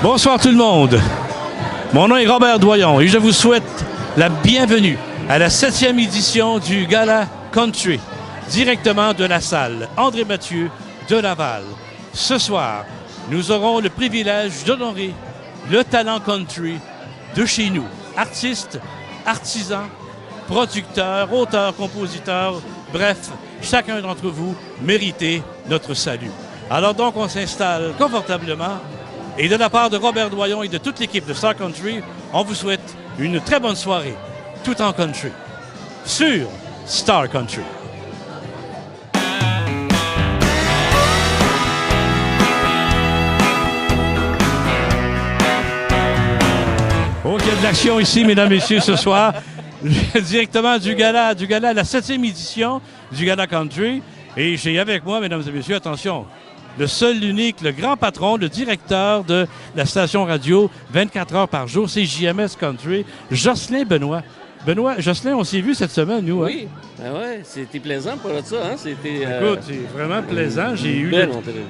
Bonsoir tout le monde. Mon nom est Robert Doyon et je vous souhaite la bienvenue à la 7e édition du Gala Country, directement de la salle André Mathieu de Laval. Ce soir, nous aurons le privilège d'honorer le talent country de chez nous. Artistes, artisans, producteurs, auteurs, compositeurs, bref, chacun d'entre vous méritez notre salut. Alors donc, on s'installe confortablement et de la part de Robert Doyon et de toute l'équipe de Star Country, on vous souhaite une très bonne soirée, tout en country, sur Star Country. Oh, il y a de l'action ici, mesdames et messieurs, ce soir. Directement du gala, la 7e édition du Gala Country. Et j'ai avec moi, mesdames et messieurs, attention, le seul, l'unique, le grand patron, le directeur de la station radio 24 heures par jour, c'est JMS Country, Jocelyn Benoît. Benoît, Jocelyn, on s'est vu cette semaine, nous. Oui, hein? Ben ouais, c'était plaisant pour ça. Hein? C'était, écoute, c'est vraiment plaisant. J'ai eu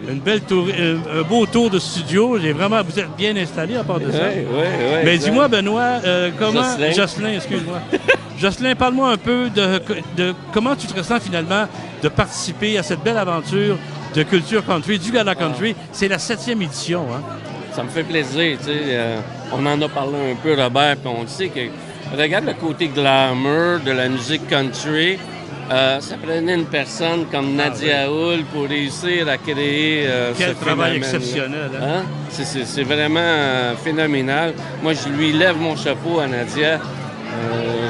une belle tour, un beau tour de studio. Vous êtes bien installé à part de ça. Oui. Mais dis-moi, Benoît, comment... Jocelyn, excuse-moi. Jocelyn, parle-moi un peu de comment tu te ressens finalement de participer à cette belle aventure de culture country, du Gala Country. C'est la 7e édition. Hein? Ça me fait plaisir. Tu sais, on en a parlé un peu, Robert, puis on sait que... Regarde le côté glamour de la musique country. Ça prenait une personne comme Nadia Hull pour réussir à créer quel ce travail phénomène. Exceptionnel. Hein? C'est vraiment phénoménal. Moi, je lui lève mon chapeau à Nadia.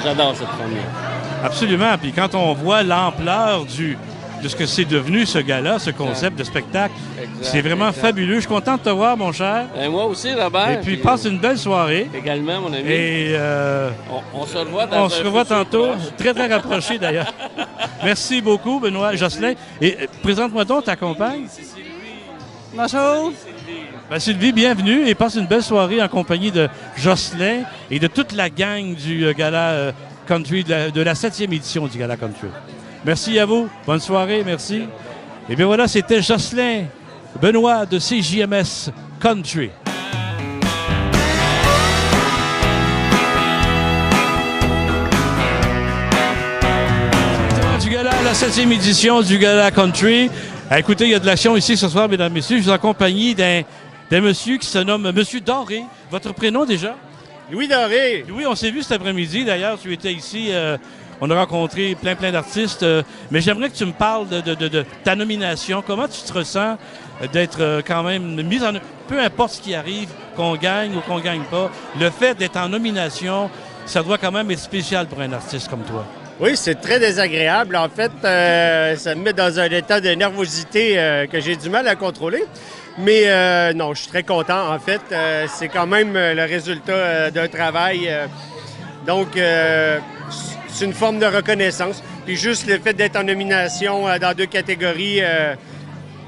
J'adore cette première. Absolument. Puis quand on voit l'ampleur de ce que c'est devenu, ce gala, ce concept de spectacle, c'est vraiment fabuleux. Je suis content de te voir, mon cher. Et moi aussi, Robert. Et puis, passe une belle soirée. Également, mon ami. Et on se revoit on se revoit tantôt. Très, très rapprochés, d'ailleurs. Merci beaucoup, Benoît. Jocelyn. Et présente-moi donc ta compagne. C'est Sylvie. Bonjour. Sylvie, bienvenue et passe une belle soirée en compagnie de Jocelyn et de toute la gang du Gala Country, de la 7e édition du Gala Country. Merci à vous. Bonne soirée. Merci. Et bien voilà, c'était Jocelyn Benoît de CJMS Country. Du Gala, la 7e édition du Gala Country. Écoutez, il y a de l'action ici ce soir, mesdames et messieurs. Je suis en compagnie d'un monsieur qui se nomme Monsieur Doré. Votre prénom déjà? Louis Doré. Louis, on s'est vu cet après-midi. D'ailleurs, tu étais ici. On a rencontré plein d'artistes. Mais j'aimerais que tu me parles de ta nomination. Comment tu te ressens d'être quand même mis en... Peu importe ce qui arrive, qu'on gagne ou qu'on gagne pas, le fait d'être en nomination, ça doit quand même être spécial pour un artiste comme toi. Oui, c'est très désagréable. En fait, ça me met dans un état de nervosité que j'ai du mal à contrôler. Mais non, je suis très content. En fait, c'est quand même le résultat d'un travail. Donc, c'est une forme de reconnaissance. Puis juste le fait d'être en nomination dans 2 catégories,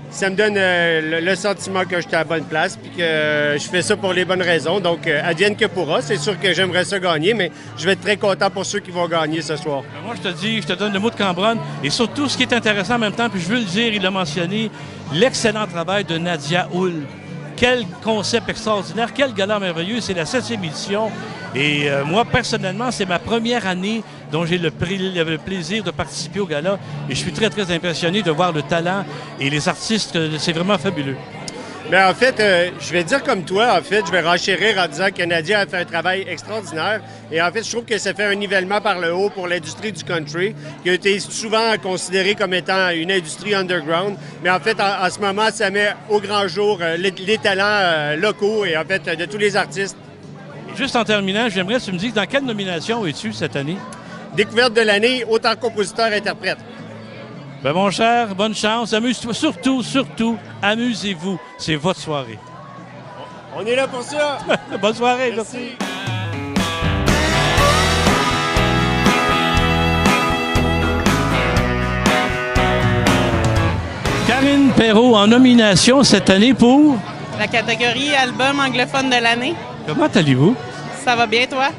ça me donne le sentiment que j'étais à la bonne place puis que je fais ça pour les bonnes raisons. Donc, advienne que pourra. C'est sûr que j'aimerais ça gagner, mais je vais être très content pour ceux qui vont gagner ce soir. Moi, je te donne le mot de Cambronne. Et surtout, ce qui est intéressant en même temps, puis je veux le dire, il l'a mentionné, l'excellent travail de Nadia Hull. Quel concept extraordinaire, quel gala merveilleux. C'est la 7e édition. Et moi, personnellement, c'est ma première année dont j'ai le plaisir de participer au gala. Et je suis très, très impressionné de voir le talent et les artistes. C'est vraiment fabuleux. Bien, en fait, je vais dire comme toi, en fait, je vais renchérir en disant que Nadia a fait un travail extraordinaire. Et en fait, je trouve que ça fait un nivellement par le haut pour l'industrie du country, qui a été souvent considérée comme étant une industrie underground. Mais en fait, en ce moment, ça met au grand jour les talents locaux et en fait, de tous les artistes. Juste en terminant, j'aimerais que tu me dises dans quelle nomination es-tu cette année? Découverte de l'année, autant compositeur-interprète. Ben mon cher, bonne chance. Amuse-toi. Surtout, amusez-vous. C'est votre soirée. On est là pour ça. Bonne soirée. Merci. Karine Perrault en nomination cette année pour... La catégorie album anglophone de l'année. Comment allez-vous? Ça va bien, toi?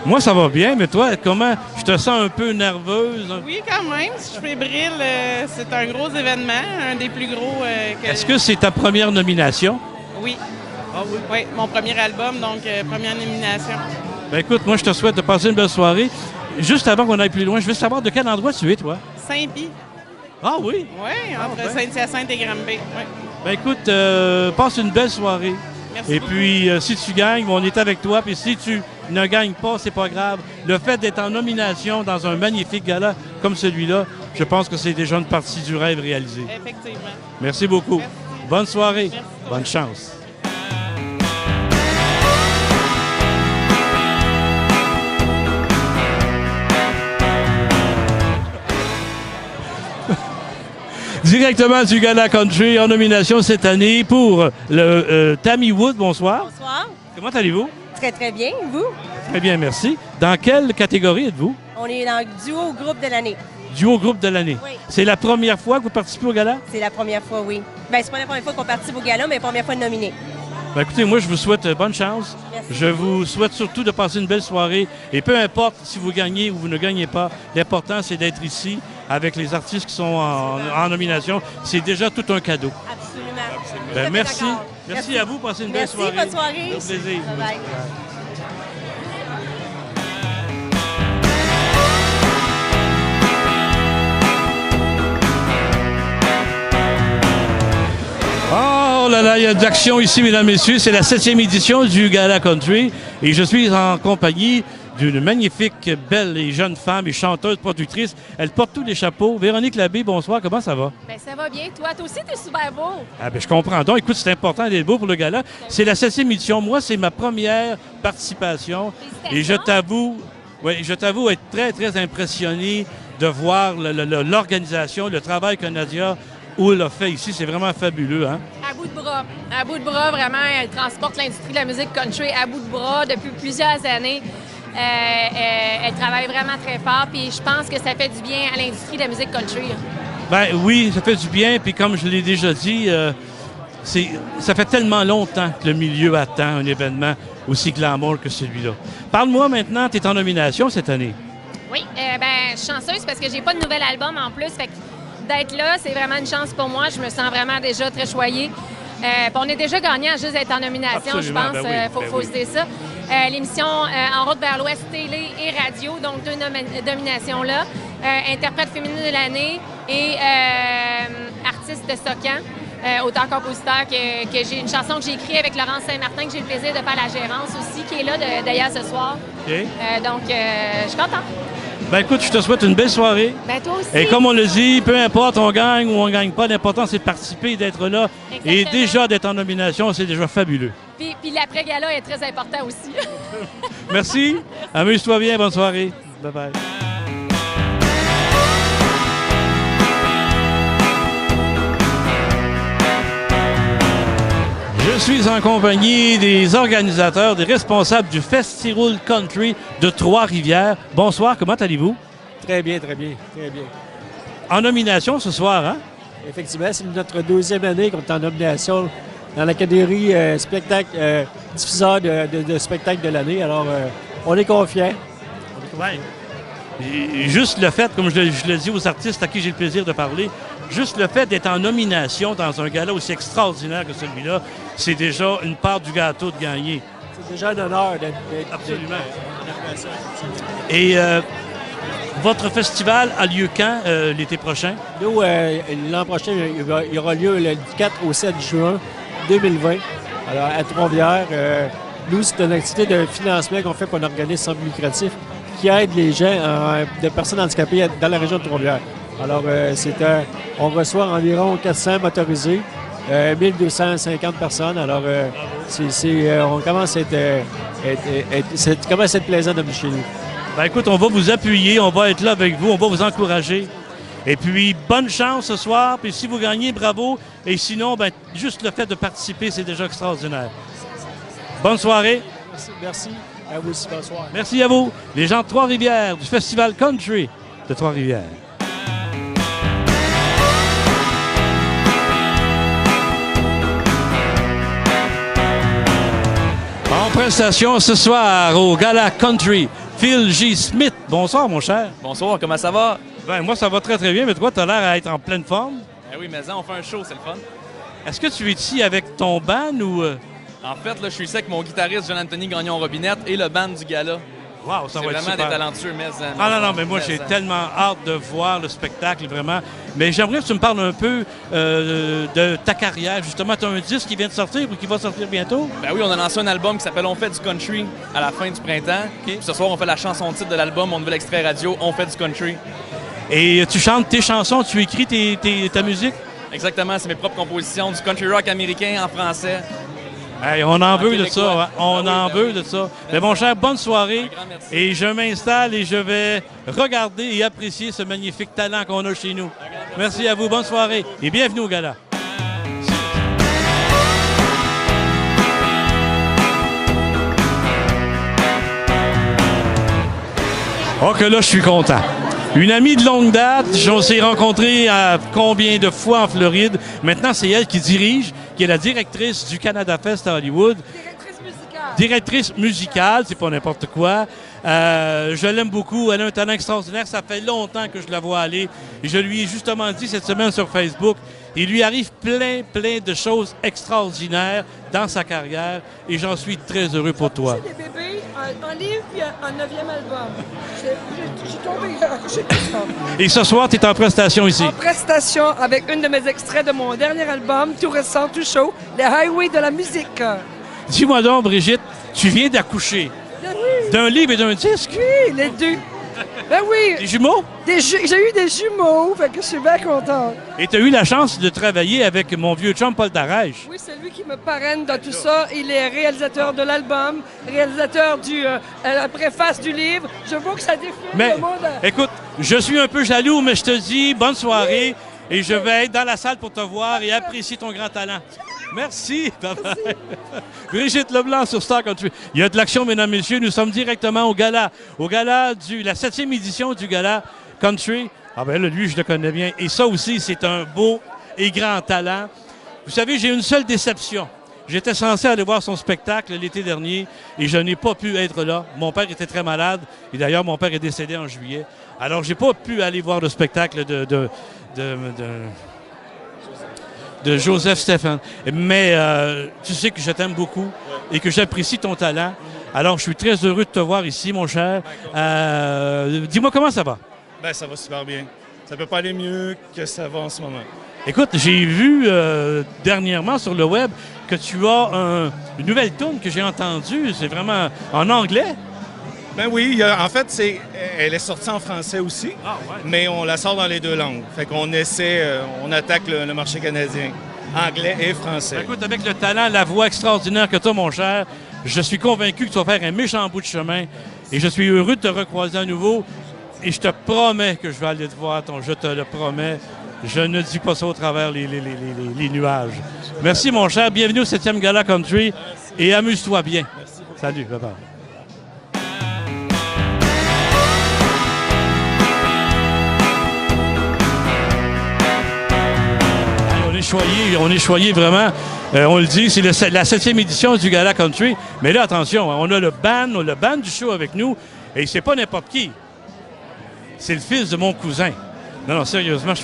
Moi, ça va bien, mais toi, comment? Je te sens un peu nerveuse. Oui, quand même. Je suis fébrile. C'est un gros événement, un des plus gros que... Est-ce que c'est ta première nomination? Oui. Ah oui? Oui, mon premier album, donc première nomination. Ben écoute, moi, je te souhaite de passer une belle soirée. Juste avant qu'on aille plus loin, je veux savoir de quel endroit tu es, toi? Saint-Pie. Ah oui? Oui, entre ben. Saint-Hyacinthe et Granby. Oui. Ben écoute, passe une belle soirée. Merci Et beaucoup. puis, si tu gagnes, on est avec toi. Puis si tu ne gagnes pas, c'est pas grave. Le fait d'être en nomination dans un magnifique gala comme celui-là, je pense que c'est déjà une partie du rêve réalisé. Effectivement. Merci beaucoup. Merci. Bonne soirée. Merci. Bonne chance. Directement du Gala Country en nomination cette année pour le Tammy Wood. Bonsoir. Bonsoir. Comment allez-vous? Très, très bien. Vous? Très bien, merci. Dans quelle catégorie êtes-vous? On est dans le duo groupe de l'année. Duo groupe de l'année. Oui. C'est la première fois que vous participez au gala? C'est la première fois, oui. Ben, c'est pas la première fois qu'on participe au gala, mais la première fois de nominé. Ben, écoutez, moi, je vous souhaite bonne chance. Merci. Je vous souhaite surtout de passer une belle soirée. Et peu importe si vous gagnez ou vous ne gagnez pas, l'important, c'est d'être ici avec les artistes qui sont en nomination. C'est déjà tout un cadeau. Absolument. Ben, Tout à fait merci. d'accord. Merci à vous. Passez une belle Merci, soirée. bonne soirée. Au plaisir. Bye-bye. Oh là là, il y a de l'action ici, mesdames, messieurs. C'est la 7e édition du Gala Country et je suis en compagnie d'une magnifique, belle et jeune femme et chanteuse, productrice. Elle porte tous les chapeaux. Véronique Labbé, bonsoir. Comment ça va? Ben ça va bien. Toi aussi, t'es super beau. Ah ben, je comprends donc. Écoute, c'est important d'être beau pour le gala. C'est la 7e édition. Moi, c'est ma première participation. Et je t'avoue être très, très impressionné de voir l'organisation, le travail que Nadia Hull a fait ici. C'est vraiment fabuleux, hein? À bout de bras. À bout de bras, vraiment, elle transporte l'industrie de la musique country à bout de bras depuis plusieurs années. Elle travaille vraiment très fort, puis je pense que ça fait du bien à l'industrie de la musique country. Ben oui, ça fait du bien. Puis comme je l'ai déjà dit, ça fait tellement longtemps que le milieu attend un événement aussi glamour que celui-là. Parle-moi maintenant, tu es en nomination cette année. Oui, ben je suis chanceuse parce que j'ai pas de nouvel album en plus. Fait que d'être là, c'est vraiment une chance pour moi. Je me sens vraiment déjà très choyée. Puis on est déjà gagnant juste d'être en nomination, Absolument, je pense. ben oui, Faut se dire ça. L'émission En route vers l'Ouest, télé et radio, donc deux nominations-là. Interprète féminine de l'année et artiste de Socan, auteur-compositeur, que j'ai une chanson que j'ai écrite avec Laurence Saint-Martin, que j'ai le plaisir de faire la gérance aussi, qui est là d'ailleurs ce soir. OK. Donc, je suis contente. Ben écoute, je te souhaite une belle soirée. Ben toi aussi. Et comme on le dit, peu importe, on gagne ou on gagne pas, l'important c'est de participer, d'être là. Exactement. Et déjà d'être en nomination, c'est déjà fabuleux. Puis l'après-gala est très important aussi. Merci. Amuse-toi bien. Bonne soirée. Bye-bye. Je suis en compagnie des organisateurs, des responsables du Festival Country de Trois-Rivières. Bonsoir, comment allez-vous? Très bien, très bien, très bien. En nomination ce soir, hein? Effectivement, c'est notre deuxième année qu'on est en nomination dans la catégorie spectacle, diffuseur de spectacle de l'année. Alors, on est confiants. Ouais. Et juste le fait, comme je le dis aux artistes à qui j'ai le plaisir de parler, juste le fait d'être en nomination dans un gala aussi extraordinaire que celui-là, c'est déjà une part du gâteau de gagner. C'est déjà un honneur d'être Absolument. en nomination. Et votre festival a lieu quand l'été prochain? Nous, l'an prochain, il aura lieu le 4 au 7 juin 2020. Alors, à Trois-Rivières, nous, c'est une activité de financement qu'on fait pour un organisme sans but lucratif qui aide les gens, de personnes handicapées dans la région de Trois-Rivières. Alors, on reçoit environ 400 motorisés, 1250 personnes. Alors, on commence à être plaisant de venir chez nous. Ben écoute, on va vous appuyer, on va être là avec vous, on va vous encourager. Et puis, bonne chance ce soir. Puis si vous gagnez, bravo. Et sinon, ben, juste le fait de participer, c'est déjà extraordinaire. Bonne soirée. Merci. À vous aussi, bonsoir. Merci à vous, les gens de Trois-Rivières, du Festival Country de Trois-Rivières. En prestation ce soir au Gala Country, Phil G. Smith. Bonsoir, mon cher. Bonsoir, comment ça va? Ben, moi, ça va très, très bien, mais toi, tu as l'air à être en pleine forme. Eh oui, mais on fait un show, c'est le fun. Est-ce que tu es ici avec ton band ou... En fait, là, je suis ici avec mon guitariste Jean-Anthony Gagnon-Robinette et le band du gala. Wow, ça C'est va être vraiment super. des talentueux, mais... Ah non, mais moi, j'ai tellement hâte de voir le spectacle, vraiment. Mais j'aimerais que tu me parles un peu de ta carrière. Justement, tu as un disque qui vient de sortir ou qui va sortir bientôt? Ben oui, on a lancé un album qui s'appelle On fait du country à la fin du printemps. Puis ce soir, on fait la chanson titre de l'album, mon nouvel extrait radio, On fait du country. Et tu chantes tes chansons, tu écris ta musique? Exactement, c'est mes propres compositions, du country rock américain en français. Hey, on en veut de québécois. ça, hein? On Ah en oui, ben veut oui. de ça. Merci. Mais mon cher, bonne soirée. Un grand merci. Et je m'installe et je vais regarder et apprécier ce magnifique talent qu'on a chez nous. Merci à vous, bonne soirée et bienvenue au gala. Oh que là, je suis content. Une amie de longue date, on s'est rencontrés à combien de fois en Floride. Maintenant, c'est elle qui dirige, qui est la directrice du Canada Fest à Hollywood. Directrice musicale, c'est pas n'importe quoi. Je l'aime beaucoup, elle a un talent extraordinaire. Ça fait longtemps que je la vois aller. Et je lui ai justement dit cette semaine sur Facebook, il lui arrive plein de choses extraordinaires dans sa carrière. Et j'en suis très heureux pour toi. J'ai des bébés, un livre puis un 9e album. J'ai tombé, j'ai tout ça. Et ce soir, tu es en prestation ici. En prestation avec une de mes extraits de mon dernier album, tout récent, tout chaud, Les Highways de la musique. Dis-moi donc, Brigitte, tu viens d'accoucher Ben oui, d'un livre et d'un disque? oui, les deux. Ben oui, Des jumeaux? j'ai eu des jumeaux, fait que je suis bien contente. Et tu as eu la chance de travailler avec mon vieux chum Paul Darèche. Oui, c'est lui qui me parraine dans tout ça. Il est réalisateur de l'album, réalisateur du la préface du livre. Je vois que ça défile Mais, le monde. écoute, je suis un peu jaloux, mais je te dis bonne soirée et je vais être dans la salle pour te voir et apprécier ton grand talent. Merci. Bye-bye. Brigitte Leblanc sur Star Country. Il y a de l'action, mesdames, messieurs. Nous sommes directement au gala la 7e édition du gala Country. Ah ben là, lui, je le connais bien. Et ça aussi, c'est un beau et grand talent. Vous savez, j'ai une seule déception. J'étais censé aller voir son spectacle l'été dernier et je n'ai pas pu être là. Mon père était très malade et d'ailleurs, mon père est décédé en juillet. Alors, j'ai pas pu aller voir le spectacle de Joseph Stéphane. Mais tu sais que je t'aime beaucoup et que j'apprécie ton talent. Alors, je suis très heureux de te voir ici, mon cher. Dis-moi comment ça va? Ben, ça va super bien. Ça peut pas aller mieux que ça va en ce moment. Écoute, j'ai vu dernièrement sur le web que tu as une nouvelle tune que j'ai entendue. C'est vraiment en anglais? Ben oui, en fait, elle est sortie en français aussi, mais on la sort dans les deux langues. Fait qu'on essaie, on attaque le marché canadien, anglais et français. Écoute, avec le talent, la voix extraordinaire que tu as, mon cher, je suis convaincu que tu vas faire un méchant bout de chemin et je suis heureux de te recroiser à nouveau. Et je te promets que je vais aller te voir, je te le promets. Je ne dis pas ça au travers les nuages. Merci, mon cher. Bienvenue au 7e Gala Country et amuse-toi bien. Salut, bye-bye. On est choyés vraiment. On le dit, c'est la 7e édition du Gala Country. Mais là, attention, on a le band du show avec nous. Et c'est pas n'importe qui. C'est le fils de mon cousin. Non, sérieusement, je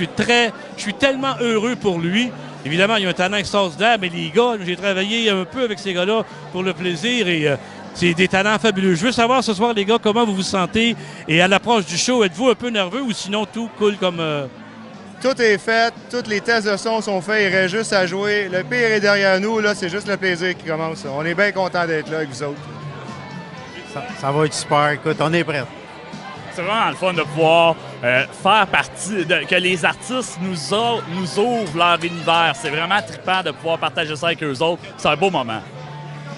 suis tellement heureux pour lui. Évidemment, il a un talent extraordinaire, mais les gars, j'ai travaillé un peu avec ces gars-là pour le plaisir et c'est des talents fabuleux. Je veux savoir ce soir, les gars, comment vous vous sentez et à l'approche du show, êtes-vous un peu nerveux ou sinon tout coule comme... Tout est fait, tous les tests de son sont faits, il reste juste à jouer. Le pire est derrière nous, là, c'est juste le plaisir qui commence. On est bien contents d'être là avec vous autres. Ça va être super, écoute, on est prêts. C'est vraiment le fun de pouvoir faire partie, que les artistes nous ouvrent leur univers. C'est vraiment trippant de pouvoir partager ça avec eux autres. C'est un beau moment.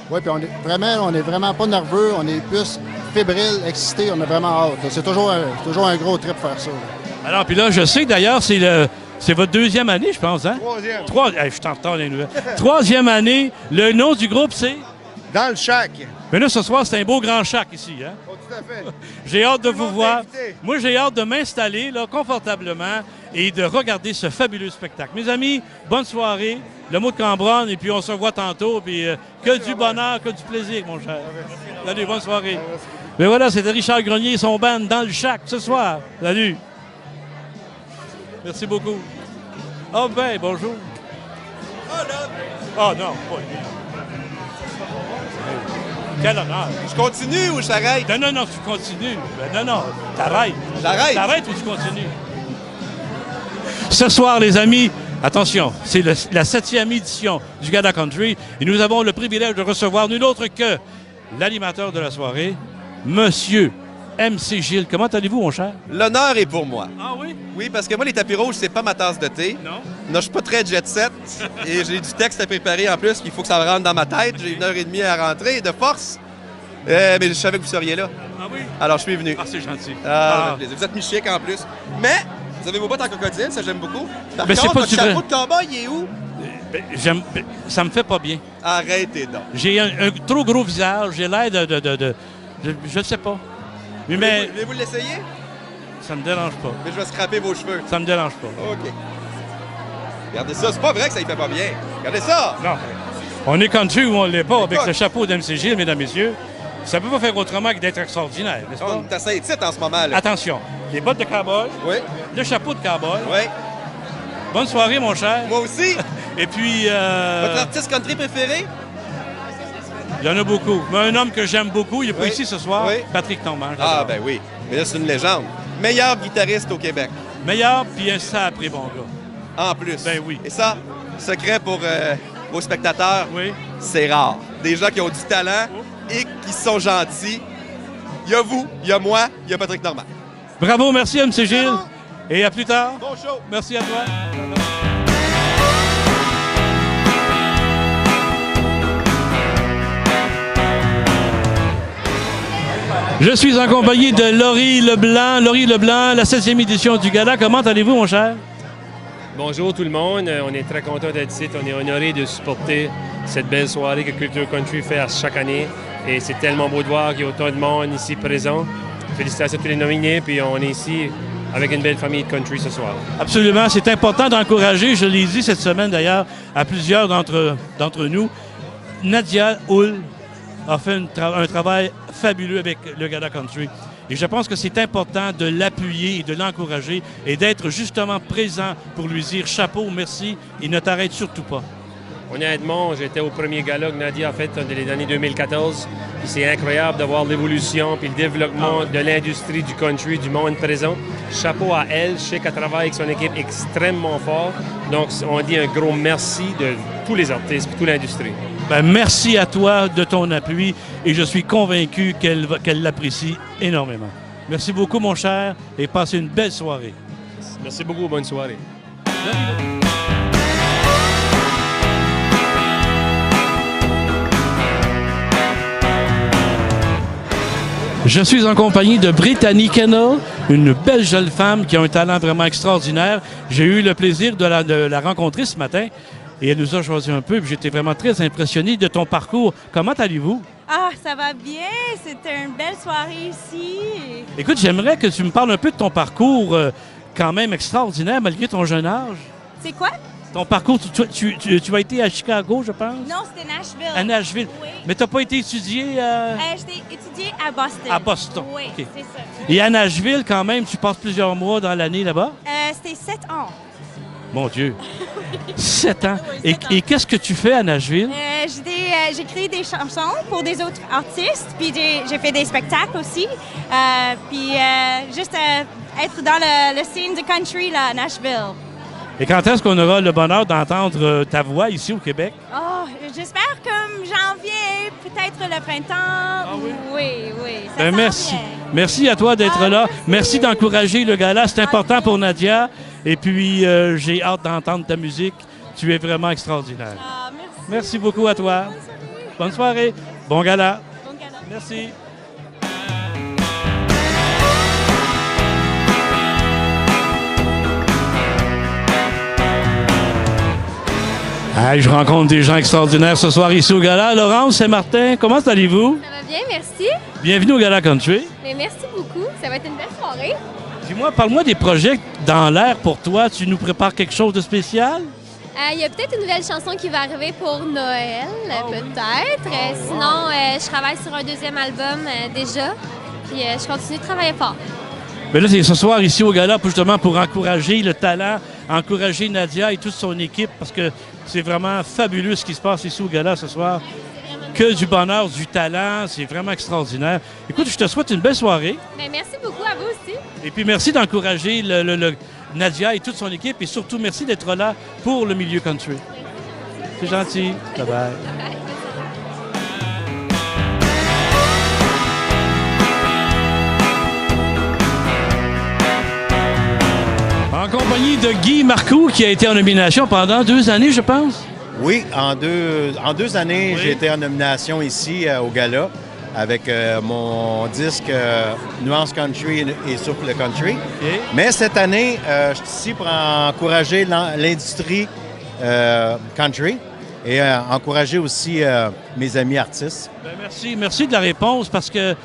Oui, puis on est vraiment pas nerveux, on est plus fébrile, excité, on a vraiment hâte. C'est toujours un gros trip faire ça. Là. Alors, puis là, je sais que d'ailleurs, c'est votre deuxième année, je pense, hein? Troisième. Je suis en retard les nouvelles. Troisième année. Le nom du groupe, c'est? Dans le shack. Mais là, ce soir, c'est un beau grand shack ici, hein? Oh, tout à fait. J'ai hâte de vous voir. Moi, j'ai hâte de m'installer là, confortablement et de regarder ce fabuleux spectacle. Mes amis, bonne soirée. Le mot de Cambronne, et puis on se revoit tantôt. Puis que du bonheur, que du plaisir, mon cher. Salut, bonne soirée. Mais voilà, c'était Richard Grenier et son band dans le shack ce soir. Salut. Merci beaucoup. Oh ben, bonjour. Oh non, pas Quel honneur. Je continue ou j'arrête? Non, non, non, tu continues. Ben, non, non, t'arrêtes. J'arrête? T'arrêtes ou tu continues? Ce soir, les amis, attention, c'est la 7e édition du Gala Country et nous avons le privilège de recevoir nul autre que l'animateur de la soirée, Monsieur MC Gilles. Comment allez-vous, mon cher? L'honneur est pour moi. Ah oui? Oui, parce que moi, les tapis rouges, c'est pas ma tasse de thé. Non. Non, je suis pas très jet set. Et j'ai du texte à préparer en plus, qu'il faut que ça rentre dans ma tête. J'ai 1h30 à rentrer de force. Mais je savais que vous seriez là. Ah oui? Alors, je suis venu. Ah, c'est gentil. Ah, ça fait plaisir. Vous êtes mis chic en plus. Mais, vous avez vos bottes en crocodile, ça j'aime beaucoup. Par Mais c'est contre, pas votre du vrai. chapeau de cowboy, il est où? Ça me fait pas bien. Arrêtez donc. J'ai un trop gros visage, j'ai l'air je ne sais pas. Mais Voulez-vous l'essayer? ça me dérange pas. Mais je vais scraper vos cheveux. Ça me dérange pas. OK. Regardez ça, c'est pas vrai que ça y fait pas bien. Regardez ça! Non. On est country ou on l'est pas avec Écoute. le chapeau d'MC Gilles, mesdames et messieurs. Ça peut pas faire autrement que d'être extraordinaire, n'est-ce pas? On est assez titre en ce moment, là. Attention, les bottes de cowboy, Oui, le chapeau de cowboy. oui. Bonne soirée, mon cher. Moi aussi. Et puis, Votre artiste country préféré? il y en a beaucoup. Mais un homme que j'aime beaucoup, il est pas Oui. ici ce soir, Oui. Patrick Tombant. Ah, ben oui. Mais là, c'est une légende. Meilleur guitariste au Québec. Meilleur, puis un sapré, bon gars. En plus. Ben oui. Et ça, secret pour vos spectateurs, Oui. c'est rare. Des gens qui ont du talent et qui sont gentils. Il y a vous, il y a moi, il y a Patrick Normand. Bravo, merci, MC Gilles. Et à plus tard. Bon show! Merci à toi. Je suis en compagnie de Laurie Leblanc. Laurie Leblanc, la 7e édition du Gala. Comment allez-vous, mon cher? Bonjour tout le monde. On est très content d'être ici. On est honoré de supporter cette belle soirée que Culture Country fait à chaque année. Et c'est tellement beau de voir qu'il y a autant de monde ici présent. Félicitations à tous les nominés. Puis on est ici avec une belle famille de country ce soir. Absolument. C'est important d'encourager, je l'ai dit cette semaine d'ailleurs, à plusieurs d'entre nous. Nadia Hull a fait un travail fabuleux avec le Gala Country. Et je pense que c'est important de l'appuyer et de l'encourager et d'être justement présent pour lui dire chapeau, merci et ne t'arrête surtout pas. Honnêtement, j'étais au premier gala que Nadia a fait dans les années 2014. Puis c'est incroyable de voir l'évolution puis le développement de l'industrie du country, du monde présent. Chapeau à elle. Je sais qu'elle travaille avec son équipe extrêmement fort. Donc, on dit un gros merci de tous les artistes et toute l'industrie. Ben, merci à toi de ton appui et je suis convaincu qu'elle l'apprécie énormément. Merci beaucoup, mon cher, et passez une belle soirée. Merci beaucoup. Bonne soirée. Je suis en compagnie de Brittany Kenna, une belle jeune femme qui a un talent vraiment extraordinaire. J'ai eu le plaisir de la rencontrer ce matin et elle nous a choisi un peu. J'étais vraiment très impressionné de ton parcours. Comment allez-vous? Ah, ça va bien. C'était une belle soirée ici. Écoute, j'aimerais que tu me parles un peu de ton parcours quand même extraordinaire malgré ton jeune âge. C'est quoi? Ton parcours, tu as été à Chicago, je pense? Non, c'était Nashville. À Nashville. Oui. Mais tu n'as pas été étudié J'ai étudié à Boston. à Boston? Oui, OK. c'est ça. Et à Nashville, quand même, tu passes plusieurs mois dans l'année là-bas? C'était 7 ans. Mon Dieu! 7 ans. Et qu'est-ce que tu fais à Nashville? J'ai créé des chansons pour des autres artistes, puis j'ai fait des spectacles aussi. Puis juste être dans le scene du country là, à Nashville. Et quand est-ce qu'on aura le bonheur d'entendre ta voix ici au Québec? Oh, j'espère comme janvier, peut-être le printemps. Ah oui? Oui. Ça Ben, sent merci. bien. Merci à toi d'être là. Merci d'encourager le gala. C'est important pour Nadia. Et puis, j'ai hâte d'entendre ta musique. Tu es vraiment extraordinaire. Merci beaucoup à toi. Bonne soirée. Bon gala. Merci. Hey, je rencontre des gens extraordinaires ce soir ici au Gala. Laurence et Martin, comment allez-vous? Ça va bien, merci. Bienvenue au Gala Country. Mais merci beaucoup. Ça va être une belle soirée. Dis-moi, parle-moi des projets dans l'air pour toi. Tu nous prépares quelque chose de spécial? Il y a peut-être une nouvelle chanson qui va arriver pour Noël, peut-être. Sinon, je travaille sur un deuxième album déjà. Puis je continue de travailler fort. Mais là, c'est ce soir ici au Gala justement pour encourager le talent, encourager Nadia et toute son équipe parce que c'est vraiment fabuleux ce qui se passe ici au Gala ce soir. que du bonheur, du talent. C'est vraiment extraordinaire. Écoute, je te souhaite une belle soirée. Mais merci beaucoup à vous aussi. Et puis, merci d'encourager Nadia et toute son équipe. Et surtout, merci d'être là pour le milieu country. C'est gentil. Bye-bye. En compagnie de Guy Marcoux, qui a été en nomination pendant 2 années, je pense. Oui, en deux années, j'ai été en nomination ici au Gala avec mon disque Nuance Country et Souffle Country. Okay. Mais cette année, je suis ici pour encourager l'industrie country et encourager aussi mes amis artistes. Bien, merci de la réponse parce que,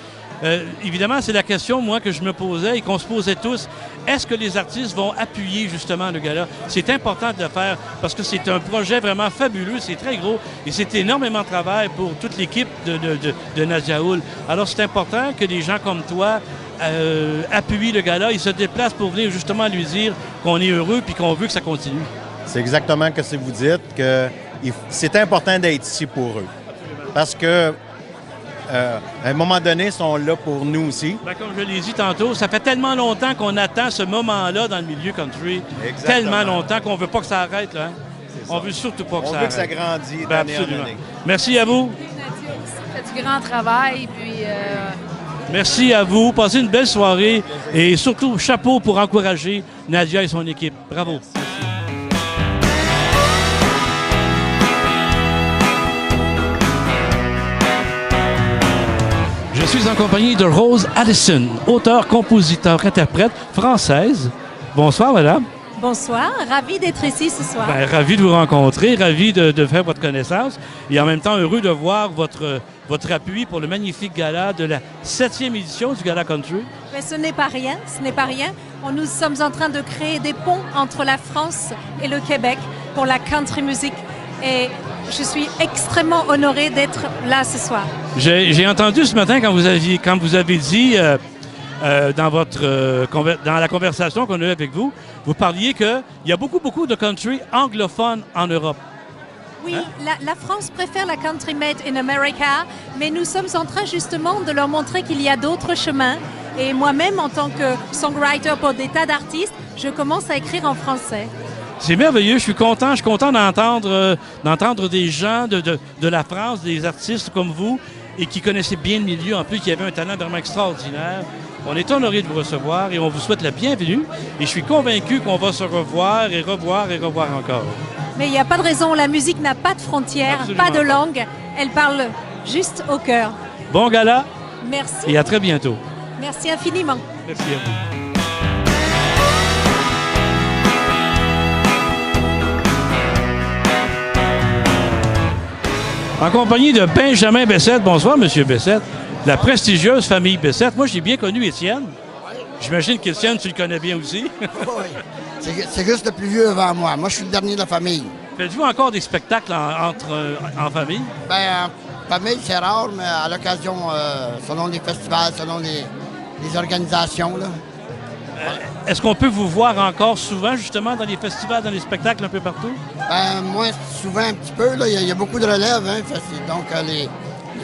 évidemment, c'est la question, moi, que je me posais et qu'on se posait tous. Est-ce que les artistes vont appuyer justement le gala? C'est important de le faire parce que c'est un projet vraiment fabuleux, c'est très gros et c'est énormément de travail pour toute l'équipe de Nadia Hull. Alors, c'est important que des gens comme toi appuient le gala. Ils se déplacent pour venir justement lui dire qu'on est heureux puis qu'on veut que ça continue. C'est exactement ce que vous dites, que c'est important d'être ici pour eux. Parce que à un moment donné, ils sont là pour nous aussi. Bien, comme je l'ai dit tantôt, ça fait tellement longtemps qu'on attend ce moment-là dans le milieu country. Exactement. Tellement longtemps qu'on ne veut pas que ça arrête. Là, hein? On veut surtout pas que ça arrête. On veut que ça grandisse d'année en année. Merci à vous. Nadia fait du grand travail. Puis, merci à vous. Passez une belle soirée. Et surtout, chapeau pour encourager Nadia et son équipe. Bravo. Merci. Je suis en compagnie de Rose Allison, auteure, compositeur, interprète française. Bonsoir, madame. Bonsoir, ravie d'être ici ce soir. Bien, ravi de vous rencontrer, ravi de faire votre connaissance et en même temps heureux de voir votre appui pour le magnifique gala de la 7e édition du Gala Country. Mais ce n'est pas rien, ce n'est pas rien. Nous sommes en train de créer des ponts entre la France et le Québec pour la country music et je suis extrêmement honorée d'être là ce soir. J'ai entendu ce matin quand vous avez dit dans la conversation qu'on a eue avec vous, vous parliez qu'il y a beaucoup de country anglophones en Europe. Oui, la France préfère la country made in America, mais nous sommes en train justement de leur montrer qu'il y a d'autres chemins. Et moi-même, en tant que songwriter pour des tas d'artistes, je commence à écrire en français. C'est merveilleux, je suis content d'entendre des gens de la France, des artistes comme vous, et qui connaissaient bien le milieu, en plus qui avaient un talent vraiment extraordinaire. On est honoré de vous recevoir et on vous souhaite la bienvenue. Et je suis convaincu qu'on va se revoir et revoir encore. Mais il n'y a pas de raison, la musique n'a pas de frontières, Absolument pas de langue, elle parle juste au cœur. Bon gala. Merci. Et à très bientôt. Merci infiniment. Merci à vous. En compagnie de Benjamin Bessette. Bonsoir, Monsieur Bessette. La prestigieuse famille Bessette. Moi, j'ai bien connu Étienne. J'imagine qu'Étienne, tu le connais bien aussi. Oui. C'est juste le plus vieux avant moi. Moi, je suis le dernier de la famille. Faites-vous encore des spectacles en famille? Bien, en famille, c'est rare, mais à l'occasion, selon les festivals, selon les organisations, là. Est-ce qu'on peut vous voir encore souvent, justement, dans les festivals, dans les spectacles un peu partout? Moi, souvent un petit peu. Il y a beaucoup de relève. Hein, donc, les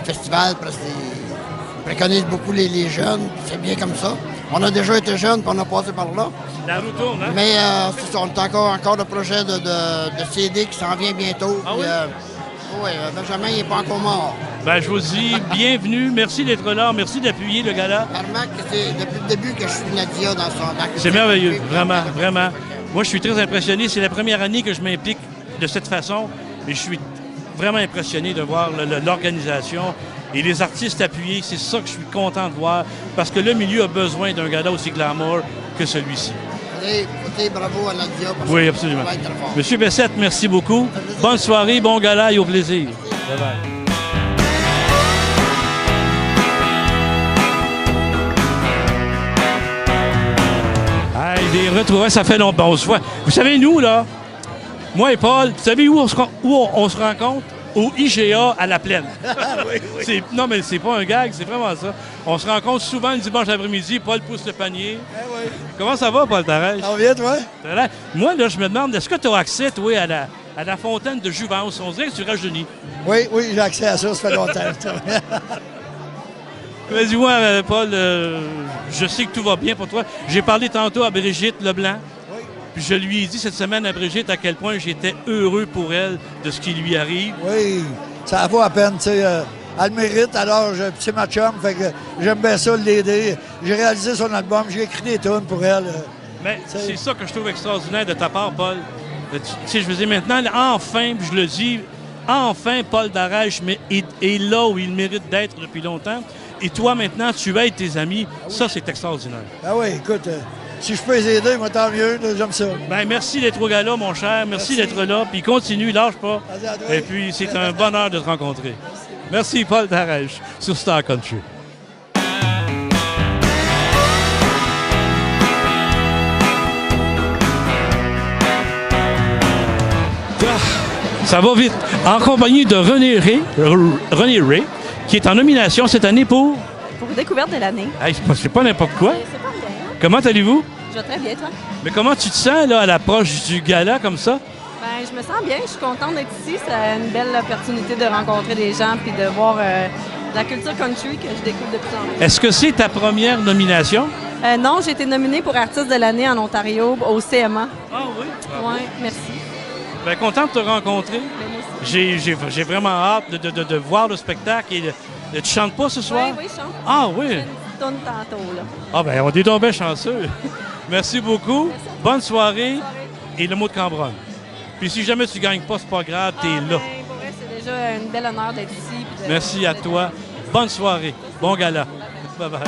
festivals, ils préconisent beaucoup les jeunes. C'est bien comme ça. On a déjà été jeunes, puis on a passé par là. La roue tourne, hein? Mais c'est ça, on a encore le projet de CD qui s'en vient bientôt. Ah oui? Oui, Benjamin, il n'est pas encore mort. Ben, je vous dis bienvenue. Merci d'être là. Merci d'appuyer le gala. Remarque que c'est depuis le début que je suis Nadia dans son acte. C'est merveilleux, vraiment, vraiment. Moi, je suis très impressionné. C'est la première année que je m'implique de cette façon. Et je suis vraiment impressionné de voir l'organisation et les artistes appuyés. C'est ça que je suis content de voir parce que le milieu a besoin d'un gala aussi glamour que celui-ci. Écoutez, bravo à Nadia. Oui, absolument. Monsieur Bessette, merci beaucoup. Bonne soirée, bon gala et au plaisir. Bye-bye. Des retrouvailles, ça fait longtemps. On se voit. Vous savez, nous, là, moi et Paul, vous savez où on se rencontre? Au IGA à La Plaine. Oui. Non, mais c'est pas un gag, c'est vraiment ça. On se rencontre souvent le dimanche après-midi, Paul pousse le panier. Comment ça va, Paul Tarèche? Ça va bien, toi? Moi, là, je me demande, est-ce que tu as accès, toi, à la fontaine de Jouvence. On dirait que tu rajeunis. Oui, j'ai accès à ça fait longtemps. Mais dis-moi, Paul, je sais que tout va bien pour toi. J'ai parlé tantôt à Brigitte Leblanc. Oui. Puis je lui ai dit cette semaine à Brigitte à quel point j'étais heureux pour elle de ce qui lui arrive. Oui, ça vaut à peine, tu sais. Elle le mérite, alors c'est ma chum, fait que j'aime bien ça l'aider. J'ai réalisé son album, j'ai écrit des tunes pour elle. Mais c'est ça que je trouve extraordinaire de ta part, Paul. Tu sais, je veux dire, maintenant, enfin, puis je le dis, enfin, Paul Darèche est là où il mérite d'être depuis longtemps. Et toi, maintenant, tu aides tes amis. Ah oui. Ça, c'est extraordinaire. Ah oui, écoute, si je peux les aider, moi, tant mieux, j'aime ça. Ben, merci d'être au gala, mon cher. Merci d'être là. Puis continue, lâche pas. Et puis, c'est un bonheur de te rencontrer. Merci, Paul Darèche, sur Star Country. Ça va vite. En compagnie de René Ray, qui est en nomination cette année pour découverte de l'année. Hey, c'est pas n'importe quoi. C'est pas rien. Comment allez-vous? Je vais très bien, toi? Mais comment tu te sens là, à l'approche du gala comme ça? Ben, je me sens bien. Je suis contente d'être ici. C'est une belle opportunité de rencontrer des gens puis de voir la culture country que je découvre de plus en plus. Est-ce que c'est ta première nomination? Non, j'ai été nominée pour artiste de l'année en Ontario au CMA. Ah oui? Oui, merci. Bien, content de te rencontrer. J'ai vraiment hâte de voir le spectacle. Et tu chantes pas ce soir? Oui, je chante. Ah oui? Je fais une tourne tantôt, là. Ah ben, on est donc bien chanceux. Merci beaucoup. Merci. Bonne soirée. Et le mot de Cambronne. Puis si jamais tu gagnes pas, c'est pas grave, t'es là. Ben, pour vrai, c'est déjà un bel honneur d'être ici. Merci à toi. Bonne soirée. Bon gala. Bye-bye.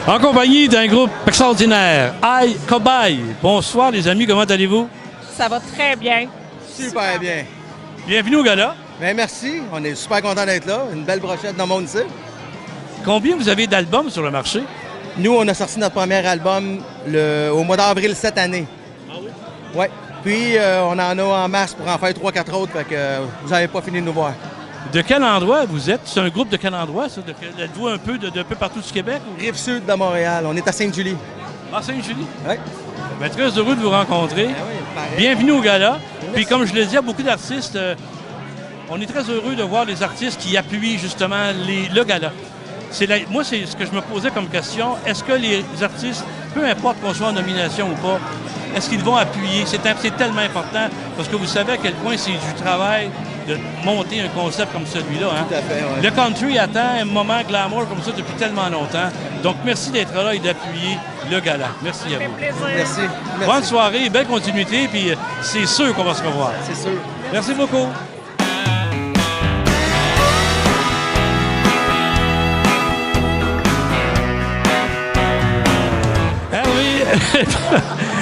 En compagnie d'un groupe extraordinaire, Aïe Cobaye. Bonsoir les amis, comment allez-vous? Ça va très bien. Super bien. Bienvenue au gala. Bien, merci. On est super content d'être là. Une belle brochette dans le monde ici. Combien vous avez d'albums sur le marché? Nous, on a sorti notre premier album au mois d'avril cette année. Ah oui? Oui. Puis, on en a en mars pour en faire 3-4 autres, fait que vous n'avez pas fini de nous voir. De quel endroit vous êtes? C'est un groupe de quel endroit, ça? Êtes-vous un peu de peu partout du Québec? Ou... Rive-Sud de Montréal. On est à Sainte-Julie. Ah, Sainte-Julie? Oui. Bien, très heureux de vous rencontrer. Ben oui, bienvenue au gala. Puis, comme je le dis à beaucoup d'artistes, on est très heureux de voir les artistes qui appuient justement le gala. Moi, c'est ce que je me posais comme question. Est-ce que les artistes, peu importe qu'on soit en nomination ou pas, est-ce qu'ils vont appuyer? C'est tellement important parce que vous savez à quel point c'est du travail de monter un concept comme celui-là. Hein? Tout à fait, ouais. Le country attend un moment glamour comme ça depuis tellement longtemps. Donc, merci d'être là et d'appuyer le gala. Merci à vous. Merci. Bonne soirée, belle continuité, puis c'est sûr qu'on va se revoir. C'est sûr. Merci beaucoup.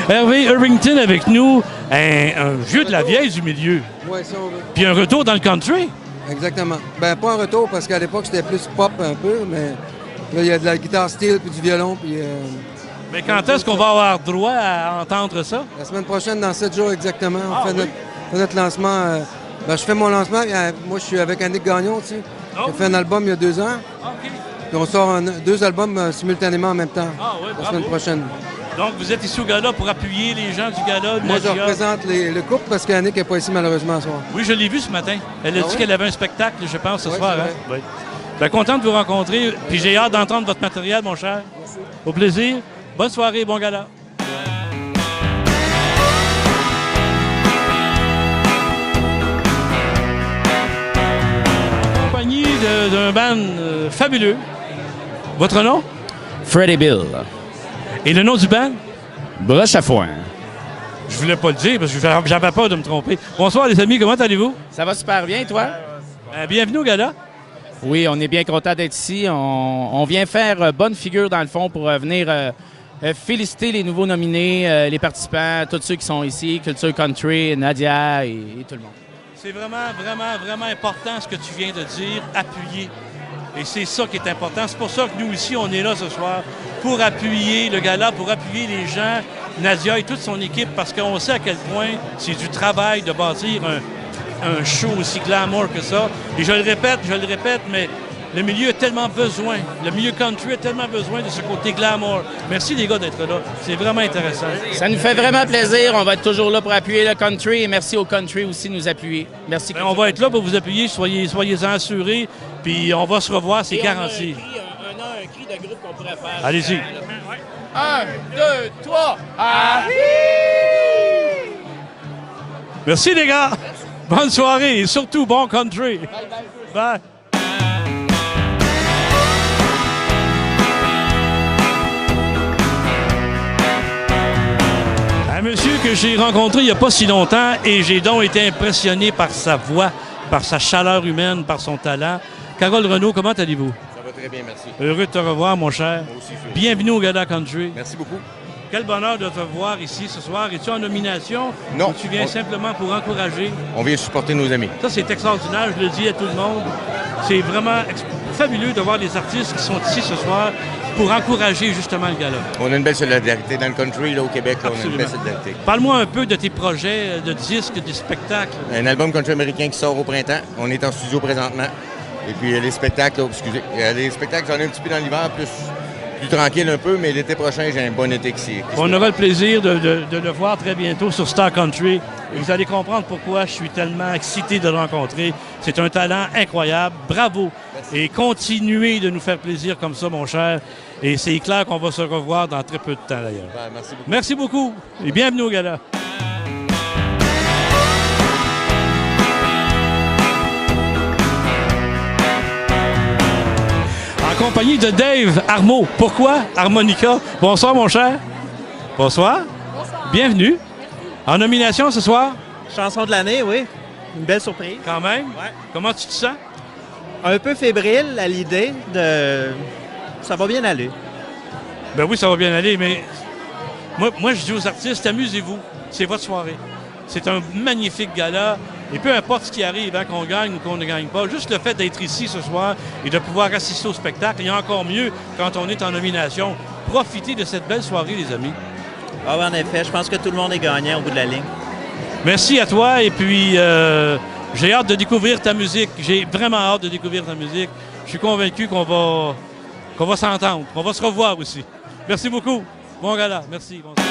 Hervé Irvington avec nous, un vieux de la vieille du milieu. Oui, ça on veut. Puis un retour dans le country. Exactement. Ben pas un retour parce qu'à l'époque c'était plus pop un peu, mais là il y a de la guitare steel puis du violon puis. Mais quand est-ce qu'on va avoir droit à entendre ça? La semaine prochaine, dans 7 jours exactement, on fait notre lancement. Je fais mon lancement. Moi je suis avec Annick Gagnon, tu sais. J'ai fait un album il y a 2 ans. OK. Puis on sort 2 albums simultanément en même temps. La semaine prochaine. Donc, vous êtes ici au gala pour appuyer les gens du gala. Moi, je représente le couple parce qu'Annick n'est pas ici malheureusement ce soir. Oui, je l'ai vu ce matin. Elle a dit qu'elle avait un spectacle, je pense, ce soir. Hein? Oui. Bien, content de vous rencontrer. Puis j'ai hâte d'entendre votre matériel, mon cher. Merci. Au plaisir. Bonne soirée, bon gala. En compagnie d'un band fabuleux. Votre nom? Freddie Bill. Et le nom du band? Broche à foin. Je voulais pas le dire parce que j'avais peur de me tromper. Bonsoir les amis, comment allez-vous? Ça va super bien, toi? Bienvenue au gala. Oui, on est bien content d'être ici. On vient faire bonne figure dans le fond pour venir féliciter les nouveaux nominés, les participants, tous ceux qui sont ici, Culture Country, Nadia et tout le monde. C'est vraiment important ce que tu viens de dire, appuyer. Et c'est ça qui est important. C'est pour ça que nous, ici, on est là ce soir pour appuyer le gala, pour appuyer les gens, Nadia et toute son équipe, parce qu'on sait à quel point c'est du travail de bâtir un show aussi glamour que ça. Et je le répète, mais Le milieu a tellement besoin, le milieu country a tellement besoin de ce côté glamour. Merci les gars d'être là, c'est vraiment intéressant. Ça nous fait vraiment plaisir. On va être toujours là pour appuyer le country et merci au country aussi de nous appuyer. Merci. On va être là pour vous appuyer, soyez-en assurés, puis on va se revoir, c'est garanti. On a un cri de groupe qu'on pourrait faire. Allez-y. 1, 2, 3. Merci les gars. Bonne soirée et surtout bon country. Bye. Un monsieur que j'ai rencontré il n'y a pas si longtemps et j'ai donc été impressionné par sa voix, par sa chaleur humaine, par son talent. Carole Renaud, comment allez-vous? Ça va très bien, merci. Heureux de te revoir, mon cher. Moi aussi, Phil. Bienvenue au Gala Country. Merci beaucoup. Quel bonheur de te voir ici ce soir. Es-tu en nomination? Non. Ou tu viens simplement pour encourager? On vient supporter nos amis. Ça, c'est extraordinaire, je le dis à tout le monde. C'est vraiment fabuleux de voir les artistes qui sont ici ce soir pour encourager justement le gala. On a une belle solidarité dans le country, là, au Québec. Là, on a une belle Absolument. solidarité. Parle-moi un peu de tes projets de disques, de spectacles. Un album country américain qui sort au printemps. On est en studio présentement. Et puis les spectacles, là, excusez. Les spectacles, j'en ai un petit peu dans l'hiver, plus tranquille un peu, mais l'été prochain, j'ai un bon été qui On aura le plaisir de le voir très bientôt sur Star Country. Et vous allez comprendre pourquoi je suis tellement excité de le rencontrer. C'est un talent incroyable. Bravo. Merci. Et continuez de nous faire plaisir comme ça, mon cher. Et c'est clair qu'on va se revoir dans très peu de temps, d'ailleurs. Ben, merci beaucoup. Merci beaucoup. Et bienvenue au gala. En compagnie de Dave Armeau. Pourquoi Harmonica? Bonsoir, mon cher. Bonsoir. Bonsoir. Bienvenue. En nomination ce soir? Chanson de l'année, oui. Une belle surprise. Quand même? Ouais. Comment tu te sens? Un peu fébrile à l'idée de... Ça va bien aller. Ben oui, ça va bien aller, mais moi je dis aux artistes, amusez-vous. C'est votre soirée. C'est un magnifique gala. Et peu importe ce qui arrive, hein, qu'on gagne ou qu'on ne gagne pas, juste le fait d'être ici ce soir et de pouvoir assister au spectacle, et encore mieux quand on est en nomination, profitez de cette belle soirée, les amis. Ah oui, en effet, je pense que tout le monde est gagnant au bout de la ligne. Merci à toi, et puis j'ai hâte de découvrir ta musique. J'ai vraiment hâte de découvrir ta musique. Je suis convaincu qu'on va s'entendre, qu'on va se revoir aussi. Merci beaucoup. Bon gala. Merci. Bonsoir.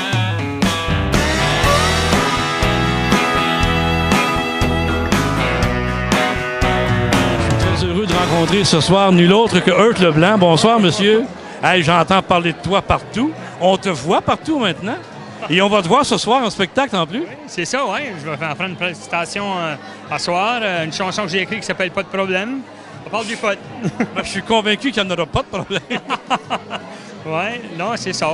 Heureux de rencontrer ce soir nul autre que Hurt Leblanc. Bonsoir, monsieur. Hey, j'entends parler de toi partout. On te voit partout maintenant. Et on va te voir ce soir en spectacle en plus. Oui, c'est ça, oui. Je vais faire une présentation à soir. Une chanson que j'ai écrite qui s'appelle Pas de problème. On parle du pot. Je suis convaincu qu'il n'y en aura pas de problème. Oui, non, c'est ça.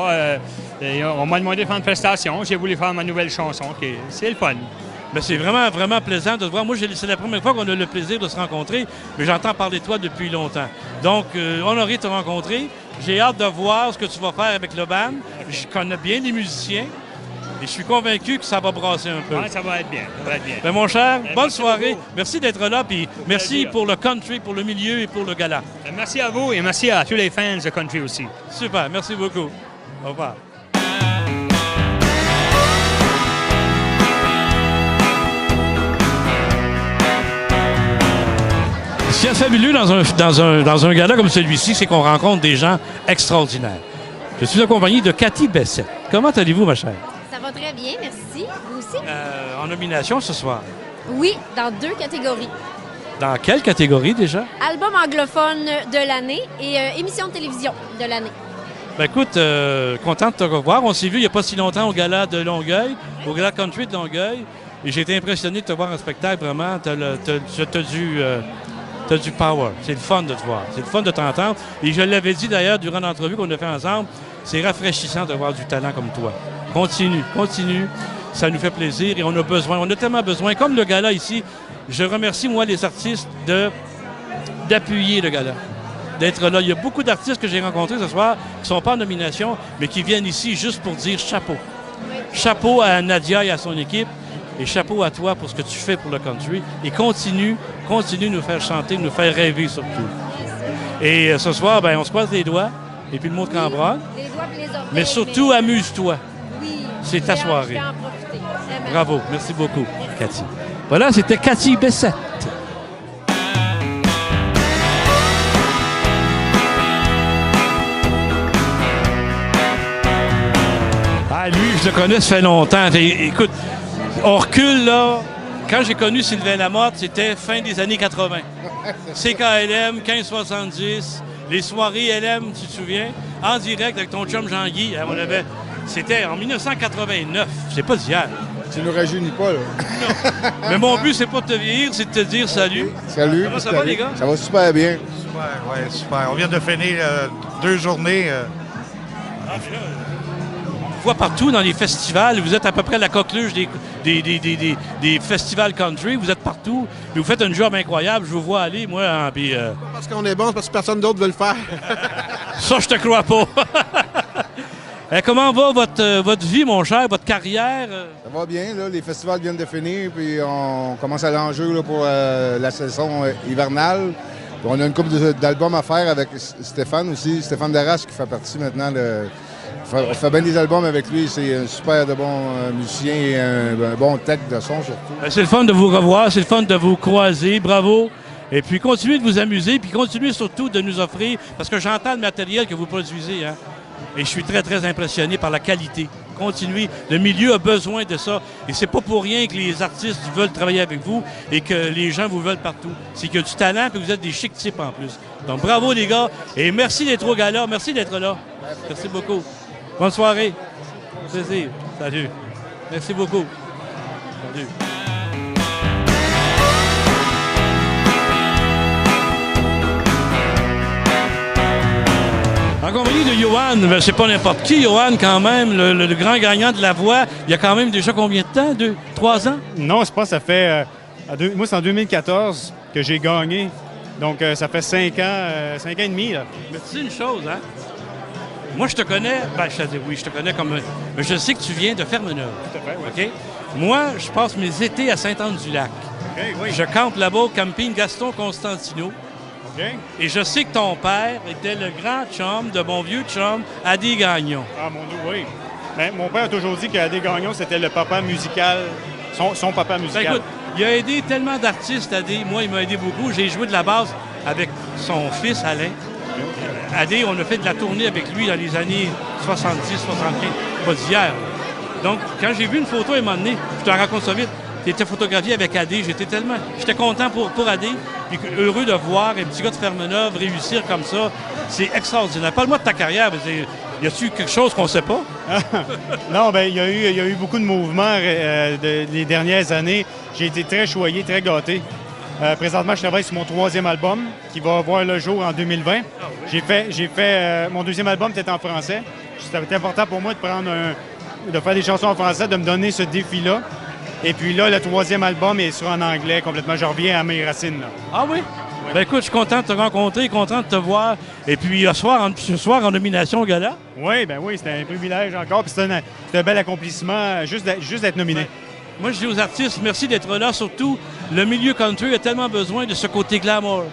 On m'a demandé de faire une prestation. J'ai voulu faire ma nouvelle chanson. C'est le fun. Mais c'est vraiment, vraiment plaisant de te voir. Moi, c'est la première fois qu'on a le plaisir de se rencontrer, mais j'entends parler de toi depuis longtemps. Donc, honoré de te rencontrer. J'ai hâte de voir ce que tu vas faire avec le band. Je connais bien les musiciens et je suis convaincu que ça va brasser un peu. Oui, ça va être bien. Ça va être bien. Ben, mon cher, bonne soirée. Beaucoup. Merci d'être là, puis merci pour le country, pour le milieu et pour le gala. Merci à vous et merci à tous les fans de country aussi. Super, merci beaucoup. Au revoir. Ce qui est fabuleux dans un gala comme celui-ci, c'est qu'on rencontre des gens extraordinaires. Je suis accompagné de Cathy Bessette. Comment allez-vous, ma chère? Ça va très bien, merci. Vous aussi? En nomination ce soir. Oui, dans 2 catégories. Dans quelle catégorie déjà? Album anglophone de l'année et émission de télévision de l'année. Ben écoute, content de te revoir. On s'est vu il n'y a pas si longtemps au gala de Longueuil, au gala country de Longueuil. Et j'ai été impressionné de te voir en spectacle, vraiment. T'as du power. C'est le fun de te voir. C'est le fun de t'entendre. Et je l'avais dit d'ailleurs durant l'entrevue qu'on a fait ensemble, c'est rafraîchissant de voir du talent comme toi. Continue. Ça nous fait plaisir et on a besoin. On a tellement besoin. Comme le gala ici, je remercie, moi, les artistes d'appuyer le gala, d'être là. Il y a beaucoup d'artistes que j'ai rencontrés ce soir qui ne sont pas en nomination, mais qui viennent ici juste pour dire chapeau. Chapeau à Nadia et à son équipe. Et chapeau à toi pour ce que tu fais pour le country. Et continue de nous faire chanter, de nous faire rêver surtout. Et ce soir, ben, on se croise les doigts et puis le mot de Cambronne. Les doigts et les orteils. Mais surtout, amuse-toi. Oui. C'est ta soirée. Je vais en profiter. Vraiment. Bravo. Merci beaucoup, Cathy. Voilà, c'était Cathy Bessette. Ah, lui, je le connais, ça fait longtemps. Écoute, on recule, là. Quand j'ai connu Sylvain Lamotte, c'était fin des années 80. CKLM, 1570, les soirées LM, tu te souviens, en direct avec ton chum Jean-Guy. C'était en 1989, c'est pas d'hier. Tu nous rajeunis pas, là. Non. Mais mon but, c'est pas de te vieillir, c'est de te dire salut. Salut. Comment ça va, les gars? Ça va super bien. Super, ouais, super. On vient de finir 2 journées. On vous voit partout dans les festivals. Vous êtes à peu près la coqueluche des festivals country. Vous êtes partout. Mais vous faites un job incroyable. Je vous vois aller, moi. Hein, puis, Parce qu'on est bon, c'est parce que personne d'autre veut le faire. Ça, je te crois pas. Comment va votre vie, mon cher, votre carrière? Ça va bien, là. Les festivals viennent de finir, puis on commence à l'enjeu là, pour la saison hivernale. Puis on a une couple d'albums à faire avec Stéphane aussi, Stéphane Darras qui fait partie maintenant on fait bien des albums avec lui, c'est un super de bon musicien et un bon tech de son surtout. C'est le fun de vous revoir, c'est le fun de vous croiser, bravo. Et puis continuez de vous amuser, puis continuez surtout de nous offrir, parce que j'entends le matériel que vous produisez, hein. Et je suis très, très impressionné par la qualité. Continuez. Le milieu a besoin de ça. Et c'est pas pour rien que les artistes veulent travailler avec vous et que les gens vous veulent partout. C'est qu'il y a du talent et que vous êtes des chics types en plus. Donc bravo les gars. Et merci d'être au gala. Merci d'être là. Merci beaucoup. Bonne soirée. Plaisir. Salut. Merci beaucoup. Salut. En compagnie de Johan, ben, c'est pas n'importe qui, Johan, quand même, le grand gagnant de la voix. Il y a quand même déjà combien de temps? 3 ans? Non, je pense que ça fait... moi, c'est en 2014 que j'ai gagné. Donc, ça fait 5 ans, 5 ans et demi. Là. Mais tu sais une chose, hein? Moi, je te connais... Ben, je te connais comme... Mais je sais que tu viens de Fermeneuve. Tout à fait, oui. OK? Moi, je passe mes étés à Sainte-Anne-du-Lac. Okay, oui. Je campe là-bas au camping Gaston Constantino. Okay. Et je sais que ton père était le grand chum de mon vieux chum, Adé Gagnon. Ah, mon Dieu, oui. Ben, mon père a toujours dit qu'Adé Gagnon, c'était le papa musical, son papa musical. Ben, écoute, il a aidé tellement d'artistes, Adé. Moi, il m'a aidé beaucoup. J'ai joué de la basse avec son fils, Alain. Adé, on a fait de la tournée avec lui dans les années 70, 75, pas d'hier. Donc, quand j'ai vu une photo à un moment donné, je te raconte ça vite, tu étais photographié avec Adé, j'étais content pour Adé, puis heureux de voir un petit gars de Fermeneuve réussir comme ça. C'est extraordinaire. Parle-moi de ta carrière, mais y a-tu quelque chose qu'on ne sait pas? Non, bien, il y a eu beaucoup de mouvements les dernières années. J'ai été très choyé, très gâté. Présentement, je travaille sur mon 3e album qui va voir le jour en 2020. Ah, oui. J'ai fait mon 2e album était en français. C'était important pour moi de faire des chansons en français, de me donner ce défi-là. Et puis là, le 3e album est en anglais complètement. Je reviens à mes racines. Là. Ah oui? Ouais. Ben écoute, je suis content de te rencontrer, content de te voir. Et puis ce soir en nomination au gala? Oui, ben oui, c'était un privilège encore. Puis c'est un bel accomplissement, juste d'être nominé. Ouais. Moi, je dis aux artistes, merci d'être là. Surtout, le milieu country a tellement besoin de ce côté glamour.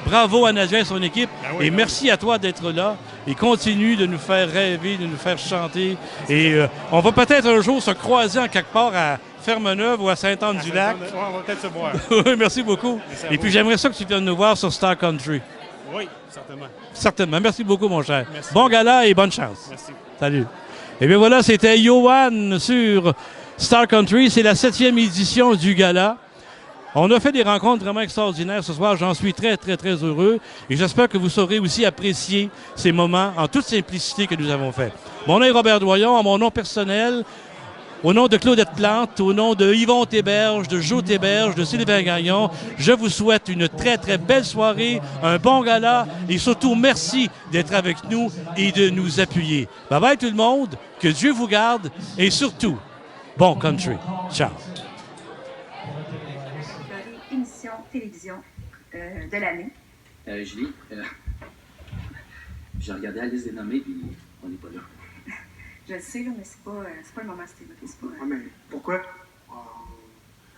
Bravo à Nadia et son équipe. Ben oui, et merci à toi d'être là. Et continue de nous faire rêver, de nous faire chanter. Et on va peut-être un jour se croiser en quelque part à Fermeneuve ou à Sainte-Anne-du-Lac. Ouais, on va peut-être se voir. Oui, merci beaucoup. Merci et puis j'aimerais ça que tu viennes nous voir sur Star Country. Oui, certainement. Certainement. Merci beaucoup, mon cher. Merci. Bon gala et bonne chance. Merci. Salut. Et bien voilà, c'était Johan sur Star Country. C'est la 7e édition du gala. On a fait des rencontres vraiment extraordinaires ce soir. J'en suis très, très, très heureux. Et j'espère que vous saurez aussi apprécier ces moments en toute simplicité que nous avons fait. Mon nom est Robert Doyon. En mon nom personnel, au nom de Claudette Plante, au nom de Yvon Théberge, de Joe Théberge, de Sylvain Gagnon, je vous souhaite une très, très belle soirée, un bon gala et surtout merci d'être avec nous et de nous appuyer. Bye bye tout le monde, que Dieu vous garde et surtout, bon country. Ciao. Émission télévision de l'année. Julie, j'ai regardé la liste des nommés puis on n'est pas là. Je le sais, là, mais c'est pas le moment, c'était pas... Ah, mais pourquoi? On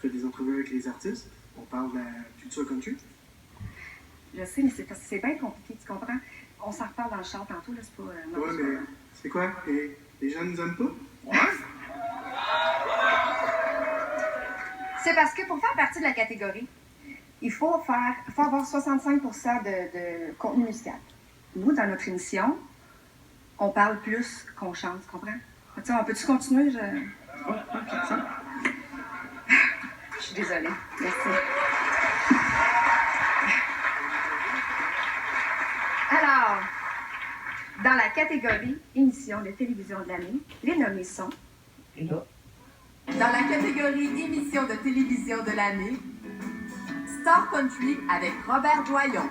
fait des entrevues avec les artistes, on parle de la culture country. Je sais, mais c'est parce que c'est bien compliqué, tu comprends? On s'en reparle dans le char tantôt, là, c'est pas... non, ouais, mais c'est quoi? Et les gens nous aiment pas? Ouais. C'est parce que pour faire partie de la catégorie, il faut avoir 65% de contenu musical. Nous, dans notre émission, on parle plus qu'on chante, tu comprends? Tiens, on peut-tu continuer? OK, tiens. Je suis désolée. Merci. Alors, dans la catégorie émission de télévision de l'année, les nommés sont... Dans la catégorie émission de télévision de l'année, Star Country avec Robert Doyon.